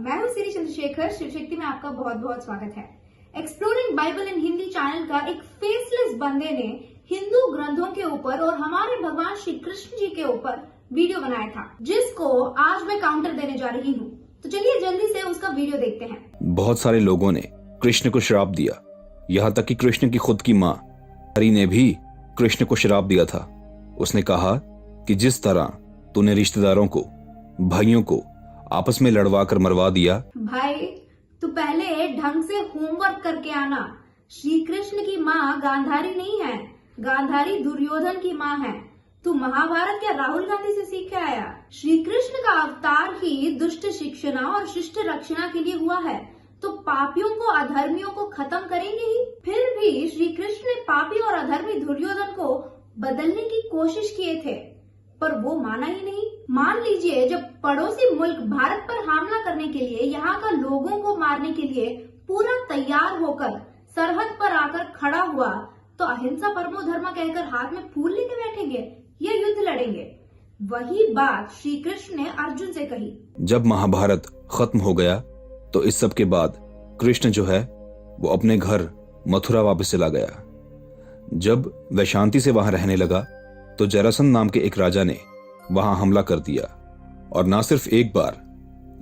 मैं हूँ श्री चंद्रशेखर। शिवशक्ति में आपका बहुत बहुत स्वागत है। एक्सप्लोरिंग बाइबल इन हिंदी चैनल का एक फेसलेस बंदे ने हिंदू ग्रंथों के ऊपर और हमारे भगवान श्री कृष्ण जी के ऊपर वीडियो बनाया था, जिसको आज मैं काउंटर देने जा रही हूँ। तो चलिए जल्दी से उसका वीडियो देखते हैं। बहुत सारे लोगों ने कृष्ण को श्राप दिया, यहाँ तक कि कृष्ण की खुद की माँ हरि ने भी कृष्ण को श्राप दिया था। उसने कहा कि जिस तरह तूने रिश्तेदारों को, भाइयों को आपस में लड़वा कर मरवा दिया। भाई तू पहले ढंग से होमवर्क करके आना। श्री कृष्ण की माँ गांधारी नहीं है, गांधारी दुर्योधन की माँ है। तू महाभारत या राहुल गांधी से सीख के आया? श्री कृष्ण का अवतार ही दुष्ट शिक्षणा और शिष्ट रक्षणा के लिए हुआ है, तो पापियों को, अधर्मियों को खत्म करेंगे ही। फिर भी श्री कृष्ण ने पापी और अधर्मी दुर्योधन को बदलने की कोशिश किए थे, पर वो माना ही नहीं। मान लीजिए जब पड़ोसी मुल्क भारत पर हमला करने के लिए, यहाँ का लोगों को मारने के लिए पूरा तैयार होकर सरहद पर आकर खड़ा हुआ, तो अहिंसा परमो धर्म कहकर हाथ में फूल लेके बैठेंगे या युद्ध लड़ेंगे? वही बात श्री कृष्ण ने अर्जुन से कही। जब महाभारत खत्म हो गया तो इस सब के बाद कृष्ण जो है वो अपने घर मथुरा वापस चला गया। जब वह शांति से वहां रहने लगा तो जरासंध नाम के एक राजा ने वहां हमला कर दिया, और ना सिर्फ एक बार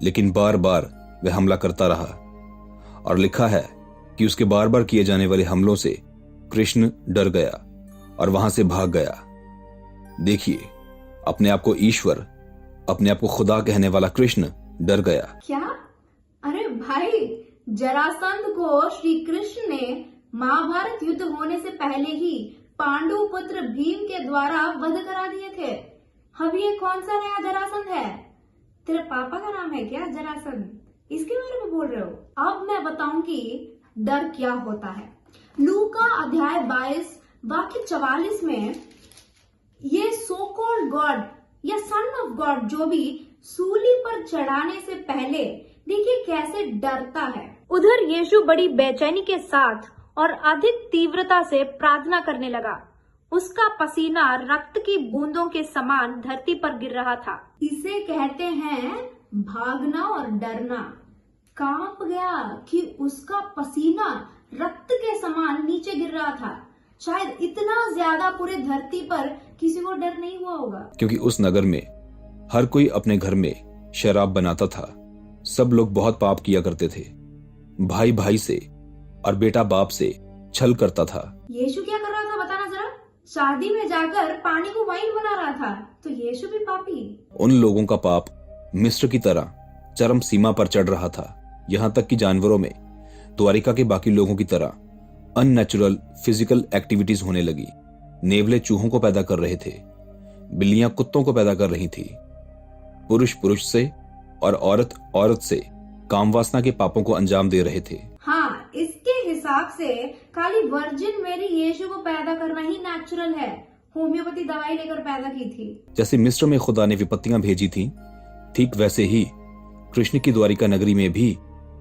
लेकिन बार बार वह हमला करता रहा। और लिखा है कि उसके बार बार किए जाने वाले हमलों से कृष्ण डर गया और वहां से भाग गया। देखिए, अपने आप को ईश्वर, अपने आप को खुदा कहने वाला कृष्ण डर गया। क्या? अरे भाई, जरासंध को श्री कृष्ण ने महाभारत युद्ध होने से पहले ही पांडु पुत्र भीम के द्वारा वध करा दिए थे। अब ये कौन सा नया जरासंध है? तेरे पापा का नाम है क्या जरासंध? इसके बारे में बोल रहे हो? अब मैं बताऊंगी डर क्या होता है। लूका अध्याय 22 वाक्य 44 में ये सो कॉल्ड गॉड या सन ऑफ गॉड जो भी सूली पर चढ़ाने से पहले देखिए कैसे डरता है। उधर यीशु बड़ी बेचैनी के साथ और अधिक तीव्रता से प्रार्थना करने लगा। उसका पसीना रक्त की बूंदों के समान धरती पर गिर रहा था। इसे कहते हैं भागना और डरना। कांप गया कि उसका पसीना रक्त के समान नीचे गिर रहा था। शायद इतना ज्यादा पूरे धरती पर किसी को डर नहीं हुआ होगा, क्योंकि उस नगर में हर कोई अपने घर में शराब बनाता था। सब लोग बहुत पाप किया करते थे। भाई भाई से और बेटा बाप से छल करता था। यीशु क्या कर रहा था बताना जरा? शादी में जाकर पानी को वाइन बना रहा था, तो यीशु भी पापी। उन लोगों का पाप मिस्र की तरह चरम सीमा पर चढ़ रहा था, यहाँ तक कि जानवरों में द्वारिका के बाकी लोगों की तरह अननेचुरल फिजिकल एक्टिविटीज होने लगी। नेवले चूहों को पैदा कर रहे थे, बिल्लियां कुत्तों को पैदा कर रही थी। पुरुष पुरुष से और औरत औरत से काम वासना के पापों को अंजाम दे रहे थे। हाँ, इसके हिसाब से खाली वर्जिन मेरी यीशु को पैदा करना ही नेचुरल है। होम्योपैथी दवाई लेकर पैदा की थी। जैसे मिस्र में खुदा ने विपत्तियां भेजी थी, ठीक वैसे ही कृष्ण की द्वारिका नगरी में भी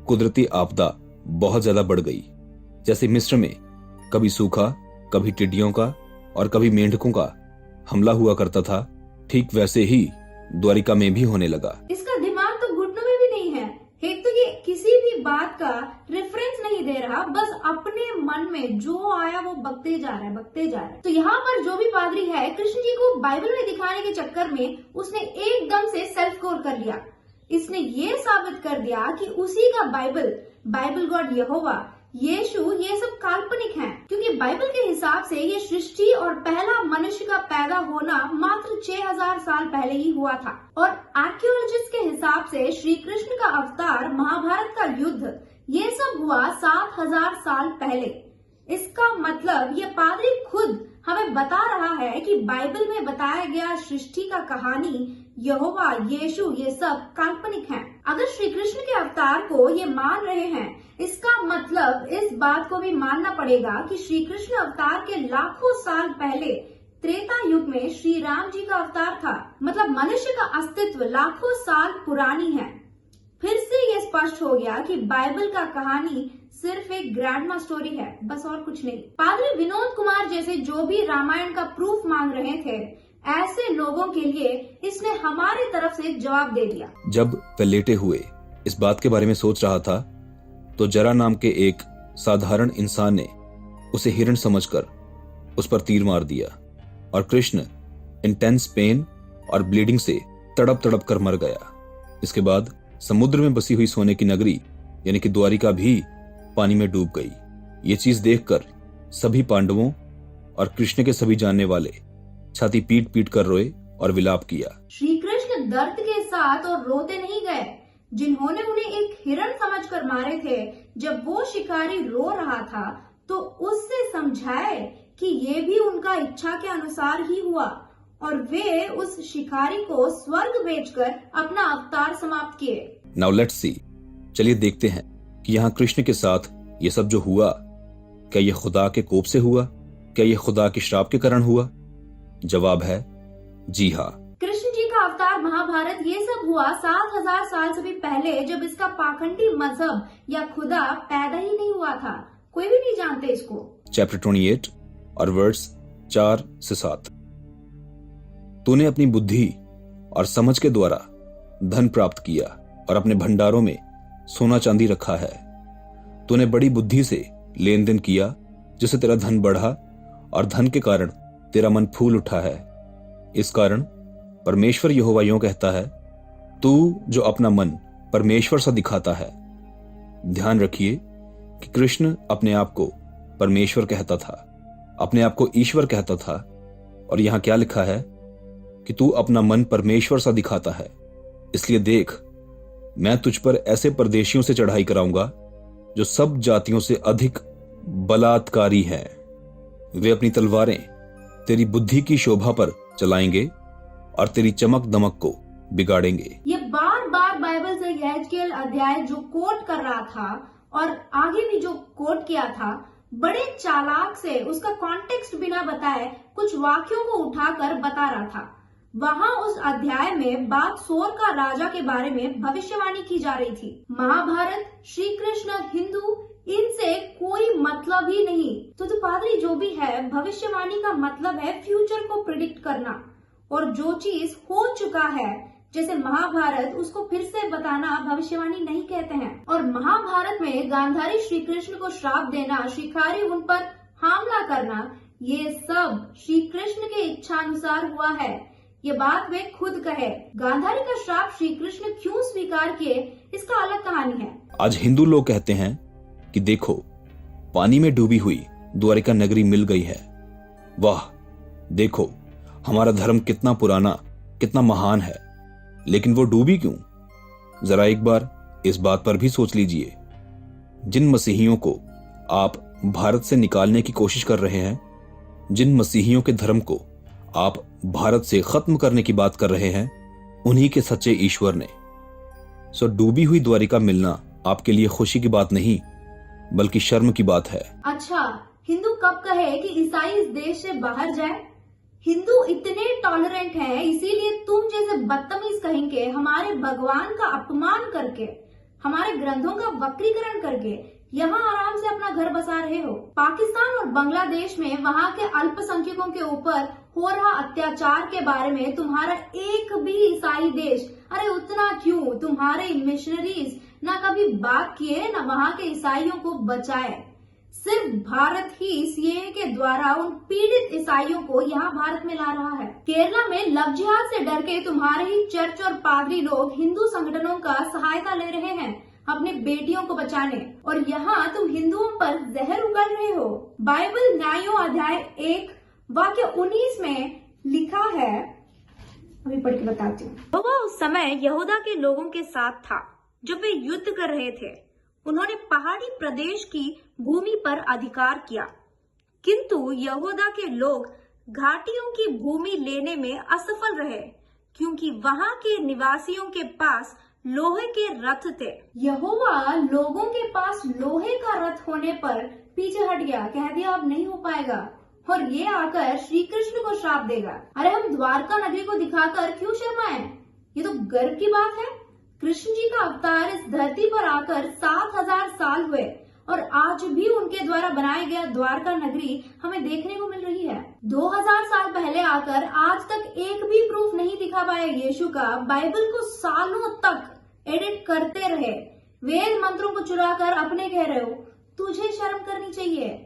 कुदरती आपदा बहुत ज्यादा बढ़ गई। जैसे मिस्र में कभी सूखा, कभी टिड्डियों का और कभी मेंढकों का हमला हुआ करता था, ठीक वैसे ही द्वारिका में भी होने लगा। इसका दिमाग तो घुटनों में भी नहीं है। एक तो ये किसी भी बात का रेफरेंस नहीं दे रहा, बस अपने मन में जो आया वो बकते जा रहा है। तो यहाँ पर जो भी पादरी है, कृष्ण जी को बाइबल में दिखाने के चक्कर में उसने एकदम से सेल्फ स्कोर कर लिया। इसने ये साबित कर दिया कि उसी का बाइबल गॉड यहोवा, यीशु, ये सब काल्पनिक हैं, क्योंकि बाइबल के हिसाब से ये सृष्टि और पहला मनुष्य का पैदा होना मात्र 6000 साल पहले ही हुआ था। और आर्कियोलॉजिस्ट के हिसाब से श्री कृष्ण का अवतार, महाभारत का युद्ध, ये सब हुआ 7000 साल पहले। इसका मतलब ये पादरी खुद हमें बता रहा है कि बाइबल में बताया गया सृष्टि का कहानी, यहोवा, यीशु, ये सब काल्पनिक हैं। अगर श्री कृष्ण के अवतार को ये मान रहे हैं, इसका मतलब इस बात को भी मानना पड़ेगा कि श्री कृष्ण अवतार के लाखों साल पहले त्रेता युग में श्री राम जी का अवतार था। मतलब मनुष्य का अस्तित्व लाखों साल पुरानी है। फिर से ये स्पष्ट हो गया कि बाइबल का कहानी सिर्फ एक ग्रैंडमा स्टोरी है, बस और कुछ नहीं। पादरी विनोद कुमार जैसे जो भी रामायण का प्रूफ मांग रहे थे, ऐसे लोगों के लिए इसने हमारी तरफ से जवाब दे दिया। जब वे लेटे हुए इस बात के बारे में सोच रहा था तो जरा नाम के एक साधारण इंसान ने उसे हिरण समझकर उस पर तीर मार दिया और कृष्ण इंटेंस पेन और ब्लीडिंग से तड़प तड़प कर मर गया। इसके बाद समुद्र में बसी हुई सोने की नगरी यानी कि द्वारिका भी पानी में डूब गई। ये चीज देखकर सभी पांडवों और कृष्ण के सभी जानने वाले छाती पीट पीट कर रोए और विलाप किया। श्री कृष्ण दर्द के साथ और रोते नहीं गए। जिन्होंने उन्हें एक हिरण समझकर मारे थे, जब वो शिकारी रो रहा था तो उससे समझाए कि ये भी उनका इच्छा के अनुसार ही हुआ और वे उस शिकारी को स्वर्ग भेजकर अपना अवतार समाप्त किए। नाउ लेट्स सी, चलिए देखते हैं कि यहाँ कृष्ण के साथ ये सब जो हुआ, क्या ये खुदा के कोप से हुआ? क्या ये खुदा के श्राप के कारण हुआ? जवाब है जी हाँ। कृष्ण जी का अवतार महाभारत ये सब हुआ 7000 साल से भी पहले, जब इसका पाखंडी मजहब या खुदा पैदा ही नहीं हुआ था। कोई भी नहीं जानते इसको। चैप्टर 28 और वर्ड्स 4 से 7। तूने अपनी बुद्धि और समझ के द्वारा धन प्राप्त किया और अपने भंडारों में सोना चांदी रखा है। तूने बड़ी बुद्धि से लेन देन किया, जिससे तेरा धन बढ़ा और धन के कारण तेरा मन फूल उठा है। इस कारण परमेश्वर यहोवा यूं कहता है, तू जो अपना मन परमेश्वर सा दिखाता है। ध्यान रखिए कि कृष्ण अपने आप को परमेश्वर कहता था, अपने आप को ईश्वर कहता था, और यहां क्या लिखा है कि तू अपना मन परमेश्वर सा दिखाता है। इसलिए देख, मैं तुझ पर ऐसे परदेशियों से चढ़ाई कराऊंगा जो सब जातियों से अधिक बलात्कारी हैं। वे अपनी तलवारें तेरी बुद्धि की शोभा पर चलाएंगे और तेरी चमक दमक को बिगाड़ेंगे। ये बार बार बाइबल से यहेजकेल अध्याय जो कोट कर रहा था और आगे भी जो कोट किया था, बड़े चालाक से उसका कॉन्टेक्स्ट बिना बताए कुछ वाक्यों को उठाकर बता रहा था। वहाँ उस अध्याय में बात सोर का राजा के बारे में भविष्यवाणी की जा रही थी। महाभारत, श्री कृष्ण, हिंदू, इनसे कोई मतलब ही नहीं। तो पादरी जो भी है, भविष्यवाणी का मतलब है फ्यूचर को प्रिडिक्ट करना, और जो चीज हो चुका है जैसे महाभारत, उसको फिर से बताना भविष्यवाणी नहीं कहते हैं। और महाभारत में गांधारी श्री कृष्ण को श्राप देना, शिकारी उन पर हमला करना, ये सब श्री कृष्ण के इच्छानुसार हुआ है। ये बात वे खुद कहे। गांधारी का श्राप श्री कृष्ण क्यों स्वीकार किए, इसका अलग कहानी है। आज हिंदू लोग कहते हैं कि देखो, पानी में डूबी हुई द्वारिका नगरी मिल गई है। वाह, देखो हमारा धर्म कितना पुराना, कितना महान है, लेकिन वो डूबी क्यों? जरा एक बार इस बात पर भी सोच लीजिए। जिन मसीहियों को आप भारत से निकालने की कोशिश कर रहे हैं, जिन मसीहियों के धर्म को आप भारत से खत्म करने की बात कर रहे हैं, उन्हीं के सच्चे ईश्वर ने। सो डूबी हुई द्वारिका मिलना आपके लिए खुशी की बात नहीं, बल्कि शर्म की बात है। अच्छा, हिंदू कब कहे कि ईसाई इस देश से बाहर जाए? हिंदू इतने टॉलरेंट हैं, इसीलिए तुम जैसे बदतमीज कहेंगे हमारे भगवान का अपमान करके, हमारे ग्रंथों का वक्रीकरण करके यहाँ आराम से अपना घर बसा रहे हो। पाकिस्तान और बांग्लादेश में वहाँ के अल्पसंख्यकों के ऊपर हो रहा अत्याचार के बारे में तुम्हारा एक भी ईसाई देश, अरे उतना क्यों, तुम्हारे मिशनरीज ना कभी बात किए, ना वहाँ के ईसाइयों को बचाए। सिर्फ भारत ही सीएए के द्वारा उन पीड़ित ईसाइयों को यहाँ भारत में ला रहा है। केरला में लव जिहाद से डर के तुम्हारे ही चर्च और पादरी लोग हिंदू संगठनों का सहायता ले रहे हैं अपनी बेटियों को बचाने, और यहाँ तुम हिंदुओं पर जहर उगल रहे हो। बाइबल न्यायों अध्याय 1 वाक्य 19 में लिखा है, अभी पढ़ के बताती हूँ। यहोवा उस समय यहूदा के लोगों के साथ था जब वे युद्ध कर रहे थे। उन्होंने पहाड़ी प्रदेश की भूमि पर अधिकार किया, किंतु यहूदा के लोग घाटियों की भूमि लेने में असफल रहे, क्योंकि वहां के निवासियों के पास लोहे के रथ थे। यहोवा लोगों के पास लोहे का रथ होने पर पीछे हट गया, कह दिया अब नहीं हो पाएगा, और ये आकर श्री कृष्ण को श्राप देगा। अरे हम द्वारका नगरी को दिखाकर क्यों शर्माएं? ये तो गर्व की बात है। कृष्ण जी का अवतार इस धरती पर आकर 7000 साल हुए, और आज भी उनके द्वारा बनाया गया द्वारका नगरी हमें देखने को मिल रही है। 2000 साल पहले आकर आज तक एक भी प्रूफ नहीं दिखा पाया यीशु का। बाइबल को सालों तक एडिट करते रहे, वेद मंत्रों को चुराकर अपने कह रहे हो, तुझे शर्म करनी चाहिए।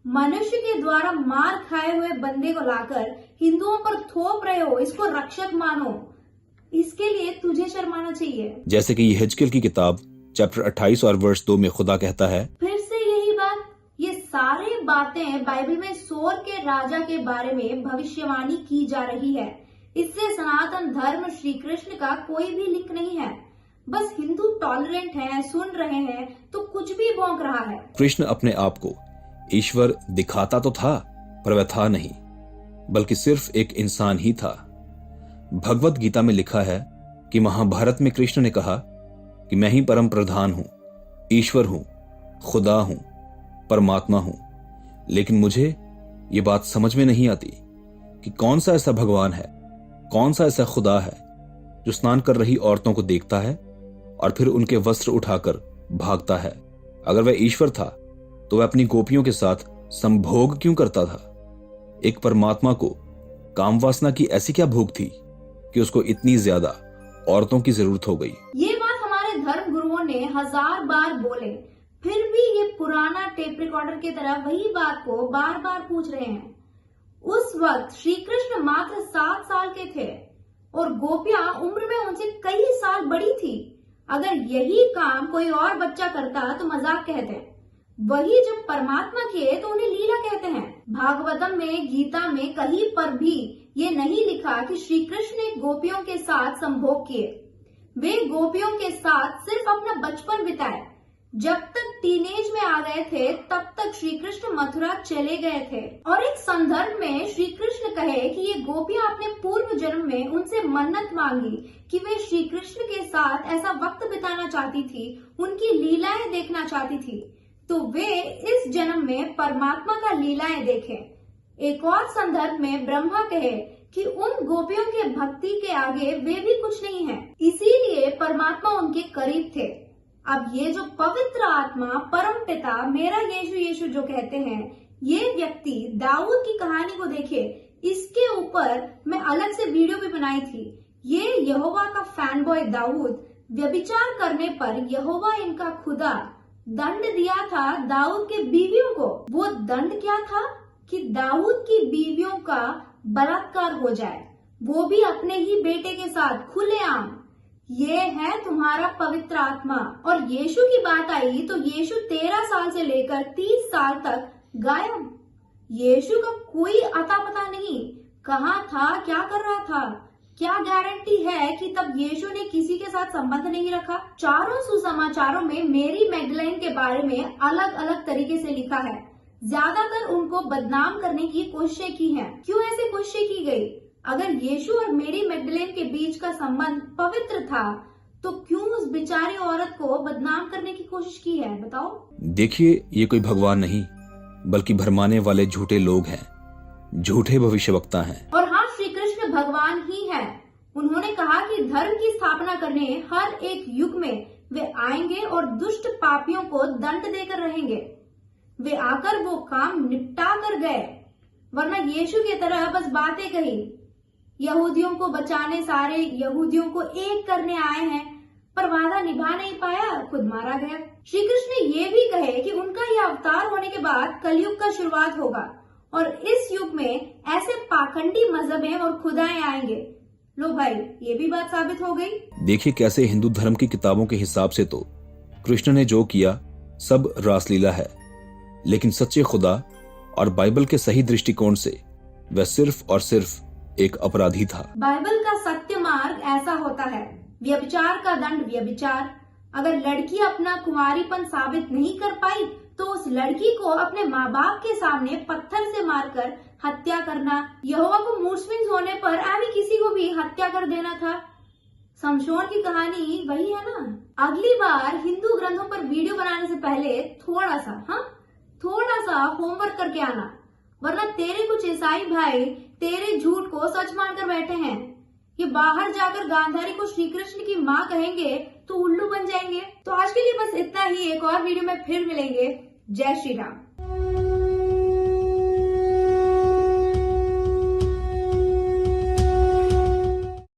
मनुष्य के द्वारा मार खाए हुए बंदे को लाकर हिंदुओं पर थोप रहे हो, इसको रक्षक मानो, इसके लिए तुझे शर्माना चाहिए। जैसे कि यहेजकेल की किताब चैप्टर 28 और वर्ष 2 में खुदा कहता है, फिर से यही बात, ये सारी बातें बाइबल में सोर के राजा के बारे में भविष्यवाणी की जा रही है। इससे सनातन धर्म श्री कृष्ण का कोई भी लिंक नहीं है। बस हिंदू टॉलरेंट हैं, सुन रहे हैं तो कुछ भी भौंक रहा है। कृष्ण अपने आप को ईश्वर दिखाता तो था, पर वह था नहीं, बल्कि सिर्फ एक इंसान ही था। भगवत गीता में लिखा है कि महाभारत में कृष्ण ने कहा कि मैं ही परम प्रधान हूं, ईश्वर हूं, खुदा हूं, परमात्मा हूं। लेकिन मुझे ये बात समझ में नहीं आती कि कौन सा ऐसा भगवान है, कौन सा ऐसा खुदा है जो स्नान कर रही औरतों को देखता है और फिर उनके वस्त्र उठाकर भागता है। अगर वह ईश्वर था तो वह अपनी गोपियों के साथ संभोग क्यों करता था? एक परमात्मा को काम वासना की ऐसी क्या भूख थी कि उसको इतनी ज्यादा औरतों की जरूरत हो गई? ये बात हमारे धर्म गुरुओं ने 1000 बार बोले, फिर भी ये पुराना टेप रिकॉर्डर की तरह वही बात को बार बार पूछ रहे हैं। उस वक्त श्री कृष्ण मात्र 7 साल के थे और गोपियां उम्र में उनसे कई साल बड़ी थी। अगर यही काम कोई और बच्चा करता तो मजाक कहते, वही जब परमात्मा किए तो उन्हें लीला कहते हैं। भागवतम में, गीता में कहीं पर भी ये नहीं लिखा कि श्री कृष्ण ने गोपियों के साथ संभोग किए। वे गोपियों के साथ सिर्फ अपना बचपन बिताए। जब तक टीनेज में आ गए थे तब तक श्री कृष्ण मथुरा चले गए थे। और एक संदर्भ में श्री कृष्ण कहे कि ये गोपियां अपने पूर्व जन्म में उनसे मन्नत मांगी कि वे श्री कृष्ण के साथ ऐसा वक्त बिताना चाहती थी, उनकी लीलाएं देखना चाहती थी, तो वे इस जन्म में परमात्मा का लीलाएं देखें। एक और संदर्भ में ब्रह्मा कहे कि उन गोपियों के भक्ति के आगे वे भी कुछ नहीं है, इसीलिए परमात्मा उनके करीब थे। अब ये जो पवित्र आत्मा, परम पिता, मेरा यीशु यीशु जो कहते हैं, ये व्यक्ति दाऊद की कहानी को देखिए, इसके ऊपर मैं अलग से वीडियो भी बनाई थी। ये यहोवा का फैन बॉय दाऊद, व्यभिचार करने पर यहोवा इनका खुदा दंड दिया था दाऊद के बीवियों को। वो दंड क्या था कि दाऊद की बीवियों का बलात्कार हो जाए, वो भी अपने ही बेटे के साथ खुलेआम। ये है तुम्हारा पवित्र आत्मा। और यीशु की बात आई तो यीशु 13 साल से लेकर 30 साल तक गायब। यीशु का कोई अता पता नहीं, कहाँ था, क्या कर रहा था। क्या गारंटी है कि तब यीशु ने किसी के साथ संबंध नहीं रखा? चारों सुसमाचारों में मेरी मैगदलीन के बारे में अलग अलग तरीके से लिखा है। ज्यादातर उनको बदनाम करने की कोशिशें की हैं। क्यों ऐसी कोशिशें की गई? अगर यीशु और मेरी मैगदलीन के बीच का संबंध पवित्र था तो क्यों उस बेचारी औरत को बदनाम करने की कोशिश की है, बताओ? देखिए, ये कोई भगवान नहीं बल्कि भरमाने वाले झूठे लोग हैं, झूठे भविष्यवक्ता हैं। और हाँ, श्री कृष्ण भगवान ही है। उन्होंने कहा कि धर्म की स्थापना करने हर एक युग में वे आएंगे और दुष्ट पापियों को दंड देकर रहेंगे। वे आकर वो काम निपटा कर गए, वरना यीशु की तरह बस बातें कही। यहूदियों को बचाने सारे यहूदियों को एक करने आए हैं, पर वादा निभा नहीं पाया, खुद मारा गया। श्री कृष्ण ने ये भी कहे कि उनका यह अवतार होने के बाद कलयुग का शुरुआत होगा और इस युग में ऐसे पाखंडी मजहबें और खुदाएं आएंगे। लो भाई, ये भी बात साबित हो गई। देखिए कैसे हिंदू धर्म की किताबों के हिसाब से तो कृष्ण ने जो किया सब रासलीला है, लेकिन सच्चे खुदा और बाइबल के सही दृष्टिकोण से वह सिर्फ और सिर्फ एक अपराधी था। बाइबल का सत्य मार्ग ऐसा होता है, व्यभिचार का दंड व्यभिचार। अगर लड़की अपना कुंवारीपन साबित नहीं कर पाई तो उस लड़की को अपने माँ बाप के सामने पत्थर से मारकर हत्या करना। यहोवा को मूड स्विंग्स होने पर आगे किसी को भी हत्या कर देना था। समशोन की कहानी वही है ना। अगली बार हिंदू ग्रंथों पर वीडियो बनाने से पहले थोड़ा सा होमवर्क करके आना, वरना तेरे कुछ ईसाई भाई तेरे झूठ को सच मानकर बैठे हैं। ये बाहर जाकर गांधारी को श्री कृष्ण की माँ कहेंगे तो उल्लू बन जाएंगे। तो आज के लिए बस इतना ही। एक और वीडियो में फिर मिलेंगे। जय श्री राम।